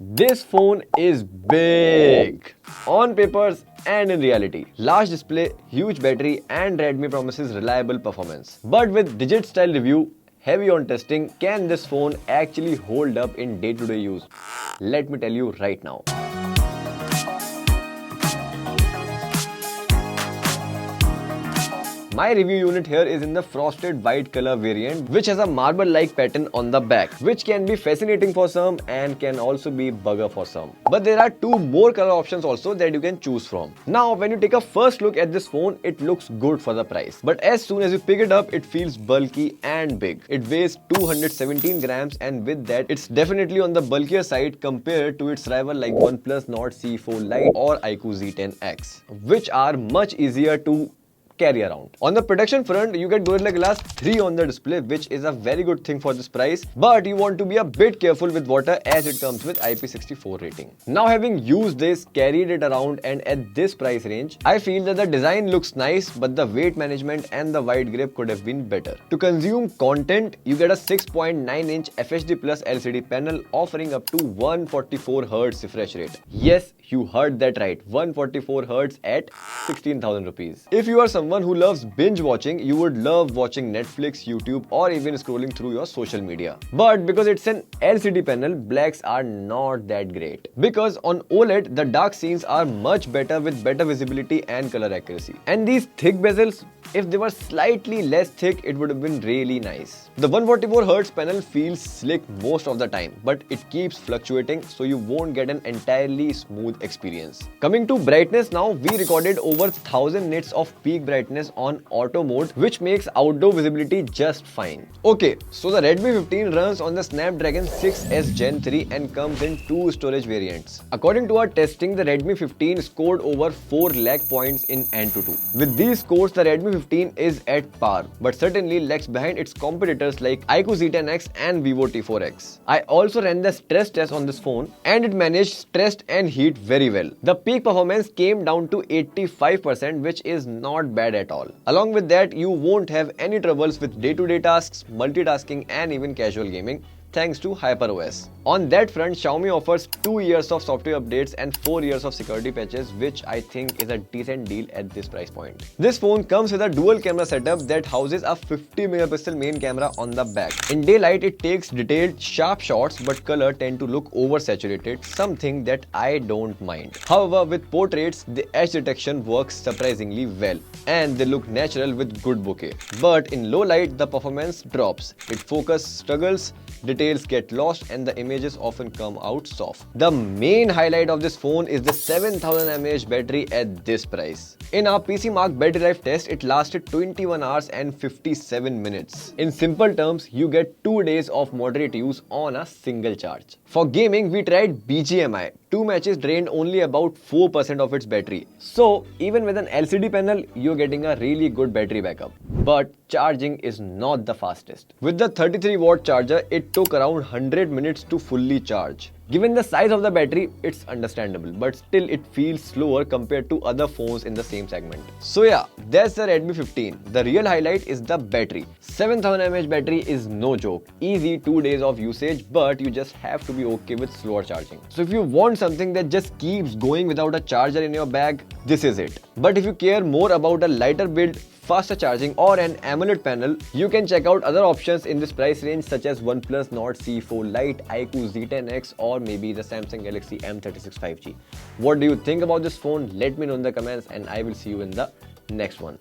This phone is big on papers and in reality. Large display, huge battery, and Redmi promises reliable performance. But with digit style review, heavy on testing, can this phone actually hold up in day-to-day use? Let me tell you right now. My review unit here is in the frosted white color variant, which has a marble-like pattern on the back, which can be fascinating for some and can also be bugger for some. But there are two more color options also that you can choose from. Now, when you take a first look at this phone, it looks good for the price. But as soon as you pick it up, it feels bulky and big. It weighs 217 grams, and with that, it's definitely on the bulkier side compared to its rival like OnePlus Nord CE4 Lite or iQOO Z10X, which are much easier to carry around. On the protection front, you get Gorilla Glass 3 on the display, which is a very good thing for this price, but you want to be a bit careful with water as it comes with IP64 rating. Now, having used this, carried it around, and at this price range, I feel that the design looks nice, but the weight management and the wide grip could have been better. To consume content, you get a 6.9-inch FHD Plus LCD panel offering up to 144Hz refresh rate. Yes, you heard that right, 144Hz at 16,000 rupees. If you are someone who loves binge watching, you would love watching Netflix, YouTube, or even scrolling through your social media. But because it's an LCD panel, blacks are not that great. Because on OLED, the dark scenes are much better with better visibility and color accuracy. And these thick bezels, if they were slightly less thick, it would have been really nice. The 144Hz panel feels slick most of the time, but it keeps fluctuating, so you won't get an entirely smooth experience. Coming to brightness now, we recorded over 1000 nits of peak brightness on auto mode, which makes outdoor visibility just fine. Okay, so the Redmi 15 runs on the Snapdragon 6S Gen 3 and comes in two storage variants. According to our testing, the Redmi 15 scored over 4 lakh points in AnTuTu. With these scores, the Redmi 15 is at par, but certainly lags behind its competitors like iQOO Z10X and Vivo T4X. I also ran the stress test on this phone, and it managed stress and heat very well. The peak performance came down to 85%, which is not bad at all. Along with that, you won't have any troubles with day-to-day tasks, multitasking, and even casual gaming, thanks to HyperOS. On that front, Xiaomi offers 2 years of software updates and 4 years of security patches, which I think is a decent deal at this price point. This phone comes with a dual camera setup that houses a 50 megapixel main camera on the back. In daylight, it takes detailed, sharp shots, but color tend to look oversaturated, something that I don't mind. However, with portraits, the edge detection works surprisingly well, and they look natural with good bokeh. But in low light, the performance drops. Its focus struggles, details get lost, and the images often come out soft. The main highlight of this phone is the 7000 mAh battery at this price. In our PC Mark battery life test, it lasted 21 hours and 57 minutes. In simple terms, you get 2 days of moderate use on a single charge. For gaming, we tried BGMI. 2 matches drained only about 4% of its battery. So, even with an LCD panel, you're getting a really good battery backup. But charging is not the fastest. With the 33-watt charger, it took around 100 minutes to fully charge. Given the size of the battery, it's understandable, but still it feels slower compared to other phones in the same segment. So yeah, that's the Redmi 15. The real highlight is the battery. 7000 mAh battery is no joke. Easy 2 days of usage, but you just have to be okay with slower charging. So if you want something that just keeps going without a charger in your bag, this is it. But if you care more about a lighter build, faster charging, or an AMOLED panel, you can check out other options in this price range such as OnePlus Nord CE4 Lite, iQOO Z10X, or maybe the Samsung Galaxy M36 5G. What do you think about this phone? Let me know in the comments, and I will see you in the next one.